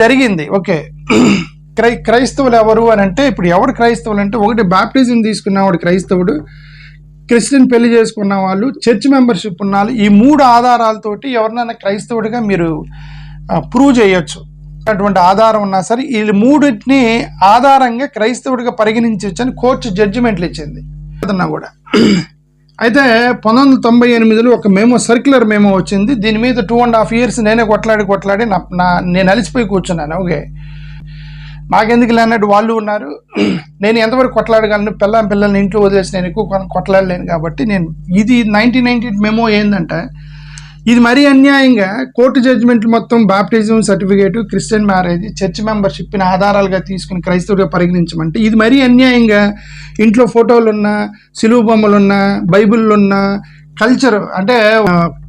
జరిగింది. ఓకే, క్రైస్తవులు ఎవరు అని అంటే, ఇప్పుడు ఎవరు క్రైస్తవులు అంటే, ఒకటి బాప్టిజం తీసుకున్నవాడు క్రైస్తవుడు, క్రిస్టియన్ పెళ్లి చేసుకున్న వాళ్ళు, చర్చ్ మెంబర్షిప్ ఉన్న వాళ్ళు, ఈ 3 ఆధారాలతోటి ఎవరినైనా క్రైస్తవుడిగా మీరు ప్రూవ్ చేయొచ్చు. అటువంటి ఆధారం ఉన్నా సరే ఈ 3టిని ఆధారంగా క్రైస్తవుడిగా పరిగణించవచ్చు అని కోర్టు జడ్జిమెంట్లు ఇచ్చింది కూడా. అయితే 1998లో ఒక మెమో, సర్క్యులర్ మెమో వచ్చింది. దీని మీద 2.5 years నేనే కొట్లాడి నేను అలిసిపోయి కూర్చున్నాను. ఓకే, మాకెందుకు లేనట్టు వాళ్ళు ఉన్నారు, నేను ఎంతవరకు కొట్లాడగలను, పిల్లల్ని ఇంట్లో వదిలేసి నేను ఎక్కువ కొట్లాడలేను కాబట్టి ఇది 1998 మెమో ఏంటంటే, ఇది మరీ అన్యాయంగా కోర్టు జడ్జిమెంట్లు మొత్తం baptism certificate, Christian marriage, church మెంబర్షిప్ని ఆధారాలుగా తీసుకుని క్రైస్తవుడిగా పరిగణించమంటే, ఇది మరీ అన్యాయంగా ఇంట్లో ఫోటోలున్నా, సిలువ బొమ్మలున్నా, బైబిల్లున్నా, కల్చర్ అంటే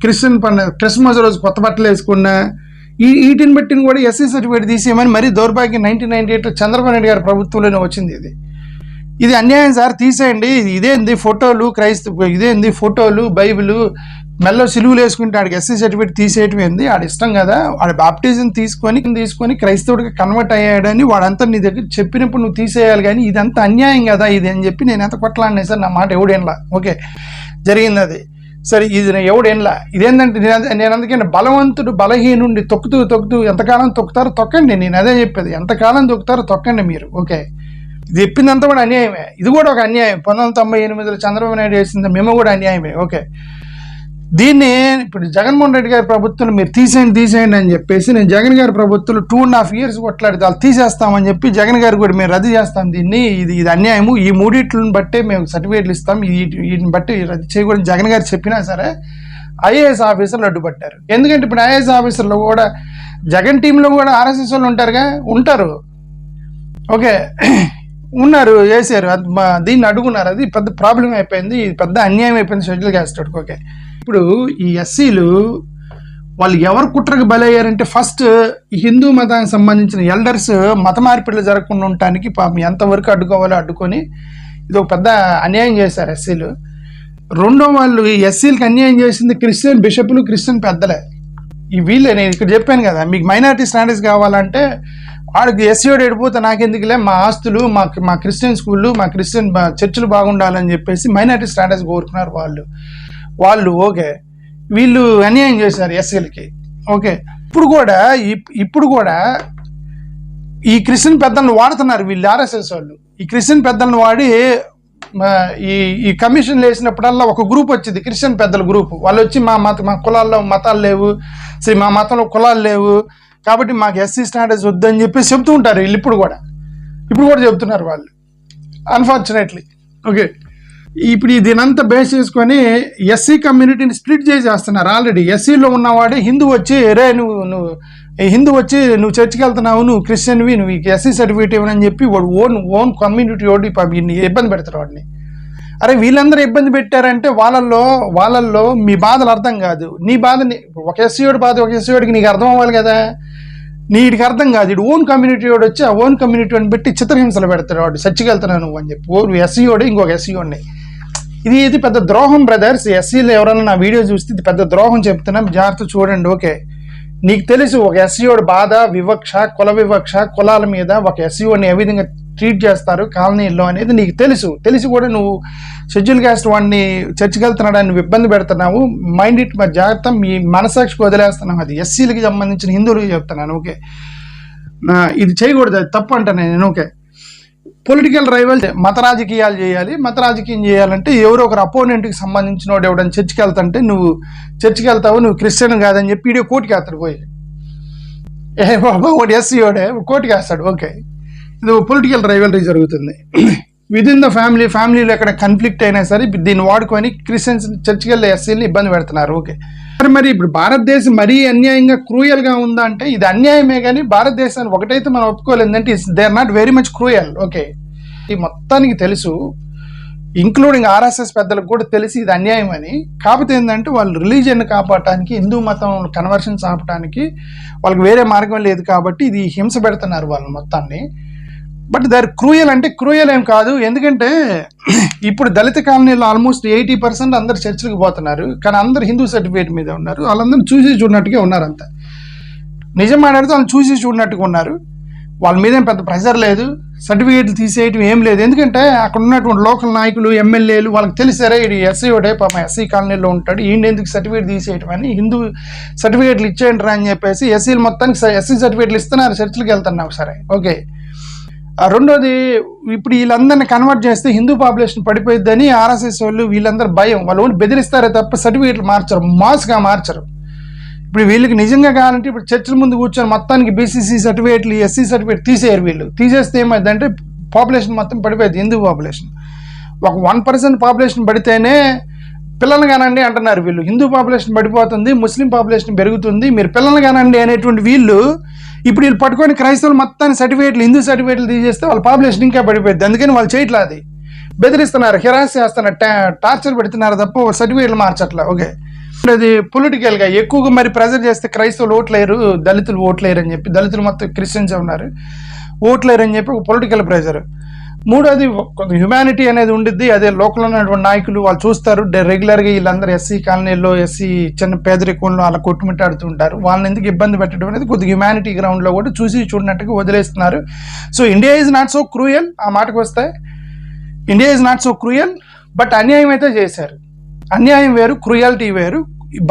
క్రిస్టియన్ పండుగ క్రిస్మస్ రోజు కొత్త బట్టలు వేసుకున్నా, వీటిని బట్టిని కూడా ఎస్సీ సర్టిఫికేట్ తీసేయమని మరీ దౌర్భాగ్యం 1998 చంద్రబాబు నాయుడు గారి ప్రభుత్వంలోనే వచ్చింది. ఇది అన్యాయం సార్, తీసేయండి. ఇదేంది ఫోటోలు ఇదేంది ఫోటోలు, బైబిల్, మెల్లో సిలువులు వేసుకుంటే ఆడికి ఎస్సీ సర్టిఫికేట్ తీసేయటం ఏంది, ఆడి ఇష్టం కదా, ఆడి బాప్టిజం తీసుకొని క్రైస్తవుడిగా కన్వర్ట్ అయ్యాడని వాడంతా నీ దగ్గర చెప్పినప్పుడు నువ్వు తీసేయాలి, కానీ ఇదంతా అన్యాయం కదా ఇది అని చెప్పి నేను ఎంత కొట్లాడినా సార్, నా మాట ఎవడేనలా. ఓకే, జరిగింది అది. సరే, ఇది ఎవడేనలా. ఇదేంటంటే నేను అందుకని బలవంతుడు బలహీనుండి తొక్కుతూ ఎంతకాలం తొక్కుతారో తొక్కండి. నేను అదే చెప్పేది, ఎంతకాలం తొక్కుతారో తొక్కండి మీరు. ఓకే, ఇది చెప్పిందంతా కూడా అన్యాయమే. ఇది కూడా ఒక అన్యాయం. 1998లో చంద్రబాబు నాయుడు వేసింది మేము కూడా అన్యాయమే. ఓకే, దీన్ని ఇప్పుడు జగన్మోహన్ రెడ్డి గారి ప్రభుత్వం మీరు తీసేయండి అని చెప్పేసి, నేను జగన్ గారి ప్రభుత్వంలో 2.5 years కొట్లాడితే వాళ్ళు తీసేస్తామని చెప్పి జగన్ గారు కూడా మేము రద్దు చేస్తాం దీన్ని, ఇది అన్యాయము, ఈ 3టిని బట్టే మేము సర్టిఫికేట్లు ఇస్తాం, వీటిని బట్టి రద్దు చేయకూడదు జగన్ గారు చెప్పినా సరే ఐఏఎస్ ఆఫీసర్లు అడ్డుపట్టారు. ఎందుకంటే ఇప్పుడు ఐఏఎస్ ఆఫీసర్లు కూడా జగన్ టీంలో కూడా ఆర్ఎస్ఎస్ వాళ్ళు ఉంటారు. ఓకే, ఉన్నారు, వేసారు, దీన్ని అడుగున్నారు. అది పెద్ద ప్రాబ్లం అయిపోయింది, పెద్ద అన్యాయం అయిపోయింది షెడ్యూల్ క్యాస్ట్. ఓకే, ఇప్పుడు ఈ ఎస్సీలు వాళ్ళు ఎవరు కుట్రకు బలయ్యారంటే, ఫస్ట్ హిందూ మతానికి సంబంధించిన ఎల్డర్స్ మత మార్పిడులు జరగకుండా ఉండటానికి పాపం ఎంతవరకు అడ్డుకోవాలో అడ్డుకొని ఇది ఒక పెద్ద అన్యాయం చేశారు ఎస్సీలు. రెండో వాళ్ళు ఈ ఎస్సీలకు అన్యాయం చేసింది క్రిస్టియన్ బిషపులు, క్రిస్టియన్ పెద్దలే. ఈ వీళ్ళే, నేను ఇక్కడ చెప్పాను కదా, మీకు మైనారిటీ స్టాండర్డ్స్ కావాలంటే వాడికి ఎస్సీఓడు ఎడిపోతే నాకెందుకులే, మా ఆస్తులు, మా క్రిస్టియన్ స్కూళ్ళు, మా క్రిస్టియన్ చర్చిలు బాగుండాలని చెప్పేసి మైనారిటీ స్టాండర్డ్స్ కోరుకున్నారు వాళ్ళు. ఓకే, వీళ్ళు అన్యాయం చేశారు ఎస్సీలకి. ఓకే, ఇప్పుడు కూడా ఈ క్రిస్టియన్ పెద్దలను వాడుతున్నారు వీళ్ళు, ఆర్ఎస్ఎస్ వాళ్ళు. ఈ క్రిస్టియన్ పెద్దలను వాడి ఈ కమిషన్లు వేసినప్పుడల్లా ఒక గ్రూప్ వచ్చింది, క్రిస్టియన్ పెద్దల గ్రూప్. వాళ్ళు వచ్చి మా కులాల్లో మతాలు లేవు, మా మతంలో కులాలు లేవు కాబట్టి మాకు ఎస్సీ స్టాండర్డ్స్ వద్దని చెప్పి చెప్తూ ఉంటారు వీళ్ళు. ఇప్పుడు కూడా చెప్తున్నారు వాళ్ళు, అన్ఫార్చునేట్లీ. ఓకే, ఇప్పుడు దీనంతా బేస్ చేసుకొని ఎస్సీ కమ్యూనిటీని స్ప్లిట్ చేసేస్తున్నారు. ఆల్రెడీ ఎస్సీలో ఉన్నవాడే హిందూ వచ్చి, నువ్వు చర్చికి వెళ్తున్నావు, నువ్వు క్రిస్టియన్వి, నువ్వు ఎస్సీ సర్టిఫికేట్ ఇవ్వనని చెప్పి వాడు ఓన్ కమ్యూనిటీ ఇబ్బంది పెడతారు వాడిని. అరే, వీళ్ళందరూ ఇబ్బంది పెట్టారంటే వాళ్ళల్లో మీ బాధలు అర్థం కాదు. నీ బాధని ఒక ఎస్సీఓడి బాధ ఒక ఎస్సీఓడికి నీకు అర్థం అవ్వాలి కదా, నీటికి అర్థం కాదు. ఇటు ఓన్ కమ్యూనిటీ వాడు వచ్చి ఆ ఓన్ కమ్యూనిటీని బట్టి చిత్రహింసలు పెడతాడు వాడు, చర్చికి వెళ్తున్నావు నువ్వు అని చెప్పి ఎస్సీఓడి ఇంకొక ఎస్సీఓడిని. ఇది పెద్ద ద్రోహం బ్రదర్స్. ఎస్సీలో ఎవరైనా నా వీడియో చూస్తే ఇది పెద్ద ద్రోహం చెప్తున్నాం, జాగ్రత్త చూడండి. ఓకే, నీకు తెలుసు ఒక ఎస్సీఓడి బాధ, వివక్ష, కులాల మీద ఒక ఎస్సీఓని ఏ విధంగా ట్రీట్ చేస్తారు కాలనీల్లో అనేది నీకు తెలిసి కూడా నువ్వు షెడ్యూల్ క్యాస్ట్ వాడిని చర్చికి వెళ్తున్నాడని నువ్వు ఇబ్బంది పెడుతున్నావు. మైండ్ ఇట్ జాగ్రత్త, మీ మనసాక్షికి వదిలేస్తున్నావు. అది ఎస్సీలకి సంబంధించిన హిందువులకి చెప్తున్నాను. ఓకే, ఇది చేయకూడదు, అది తప్పు అంటాను నేను. ఓకే, పొలిటికల్ రైవల్ మత రాజకీయాలు చేయాలి. మత రాజకీయం చేయాలంటే ఎవరో ఒకరు అపోనెంట్కి సంబంధించిన వాడు ఎవడని చర్చికి వెళ్తుంటే నువ్వు చర్చికి వెళ్తావు, నువ్వు క్రిస్టియన్ కాదని చెప్పి వీడియో కోర్టుకి వేస్తాడు పోయి, వాడు ఎస్సీఓడే కోర్టుకి వేస్తాడు. ఓకే, ఇది పొలిటికల్ రైవలరీ జరుగుతుంది విదిన్ ద ఫ్యామిలీలో ఎక్కడ కన్ఫ్లిక్ట్ అయినా సరే దీన్ని వాడుకొని క్రిస్టియన్స్ చర్చికి వెళ్ళే ఎస్సీని ఇబ్బంది పెడుతున్నారు. ఓకే, మరి ఇప్పుడు భారతదేశం మరీ అన్యాయంగా క్రూయల్గా ఉందా అంటే ఇది అన్యాయమే, కానీ భారతదేశాన్ని ఒకటైతే మనం ఒప్పుకోలేదంటే they are not very much cruel. Okay, ఈ మొత్తానికి తెలుసు, ఇంక్లూడింగ్ ఆర్ఎస్ఎస్ పెద్దలకు కూడా తెలిసి ఇది అన్యాయం అని. కాకపోతే ఏంటంటే వాళ్ళు రిలీజియన్ కాపాడటానికి, హిందూ మతం కన్వర్షన్స్ ఆపడానికి వాళ్ళకి వేరే మార్గం లేదు కాబట్టి ఇది హింస పెడుతున్నారు వాళ్ళు మొత్తాన్ని. బట్ దర్ క్రూయల్ ఏం కాదు. ఎందుకంటే ఇప్పుడు దళిత కాలనీలో ఆల్మోస్ట్ 80% అందరు చర్చిలకు పోతున్నారు, కానీ అందరు హిందూ సర్టిఫికేట్ మీద ఉన్నారు. వాళ్ళందరూ చూసి చూడనట్టుగా ఉన్నారు అంతా. నిజం మాట్లాడితే వాళ్ళని చూసి చూడనట్టుగా ఉన్నారు. వాళ్ళ మీద ఏం పెద్ద ప్రెషర్ లేదు, సర్టిఫికేట్లు తీసేయటం ఏం లేదు. ఎందుకంటే అక్కడ ఉన్నటువంటి లోకల్ నాయకులు, ఎమ్మెల్యేలు వాళ్ళకి తెలిసారా ఇది ఎస్సీ ఒకటే పాపం ఎస్సీ కాలనీలో ఉంటాడు, ఈయన ఎందుకు సర్టిఫికేట్ తీసేయటం అని హిందూ సర్టిఫికేట్లు ఇచ్చేయండి రా అని చెప్పేసి ఎస్సీలు మొత్తానికి ఎస్సీ సర్టిఫికేట్లు ఇస్తున్నారు, చర్చిలకు వెళ్తున్నావు సరే ఓకే. రెండోది, ఇప్పుడు వీళ్ళందరినీ కన్వర్ట్ చేస్తే హిందూ పాపులేషన్ పడిపోయిద్దని ఆర్ఎస్ఎస్ వాళ్ళు వీళ్ళందరూ భయం, వాళ్ళు ఓన్లీ బెదిరిస్తారే తప్ప సర్టిఫికేట్లు మార్చరు, మాస్గా మార్చరు. ఇప్పుడు వీళ్ళకి నిజంగా కావాలంటే ఇప్పుడు చర్చల ముందు కూర్చొని మొత్తానికి బీసీసీ సర్టిఫికేట్లు, ఎస్సీ సర్టిఫికేట్ తీసేయరు. వీళ్ళు తీసేస్తే ఏమైందంటే పాపులేషన్ మొత్తం పడిపోయింది, హిందూ పాపులేషన్. ఒక 1% పాపులేషన్ పడితేనే పిల్లలు కానండి అంటున్నారు వీళ్ళు, హిందూ పాపులేషన్ పడిపోతుంది, ముస్లిం పాపులేషన్ పెరుగుతుంది, మీరు పిల్లలు కానండి అనేటువంటి వీళ్ళు ఇప్పుడు వీళ్ళు పట్టుకొని క్రైస్తవులు మొత్తాన్ని సర్టిఫికేట్లు, హిందూ సర్టిఫికేట్లు తీసేస్తే వాళ్ళ పాపులేషన్ ఇంకా పడిపోయింది. అందుకని వాళ్ళు చేయట్లా, అది బెదిరిస్తున్నారు, హిరాస్ చేస్తున్నారు, టార్చర్ పెడుతున్నారు తప్ప సర్టిఫికేట్లు మార్చట్లా. ఓకే, అది పొలిటికల్గా ఎక్కువగా మరి ప్రెజర్ చేస్తే క్రైస్తవులు ఓట్లేరు, దళితులు ఓట్లేరు అని చెప్పి, దళితులు మొత్తం క్రిస్టియన్స్ ఉన్నారు ఓట్లేరు అని చెప్పి ఒక పొలిటికల్ ప్రెజర్. మూడోది, కొంత హ్యుమానిటీ అనేది ఉండిద్ది, అదే లోకల్ ఉన్నటువంటి నాయకులు వాళ్ళు చూస్తారు రెగ్యులర్గా వీళ్ళందరూ ఎస్సీ కాలనీలో, ఎస్సీ చిన్న పేదరికంలో అలా కొట్టుమిట్టాడుతూ ఉంటారు, వాళ్ళని ఎందుకు ఇబ్బంది పెట్టడం అనేది కొద్దిగా హ్యుమానిటీ గ్రౌండ్లో కూడా చూసి చూడనట్టుగా వదిలేస్తున్నారు. So India is not so cruel, ఆ మాటకు వస్తే India is not so cruel, but అన్యాయం అయితే చేశారు. అన్యాయం వేరు, క్రూయాలిటీ వేరు.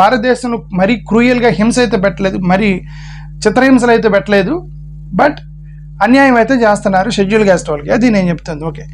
భారతదేశంలో మరీ క్రూయల్గా హింస అయితే పెట్టలేదు, మరి చిత్రహింసలు అయితే పెట్టలేదు, బట్ అన్యాయం అయితే చేస్తున్నారు షెడ్యూల్ క్యాస్ట్ వాళ్ళకి, అది నేను చెప్తుంది. ఓకే.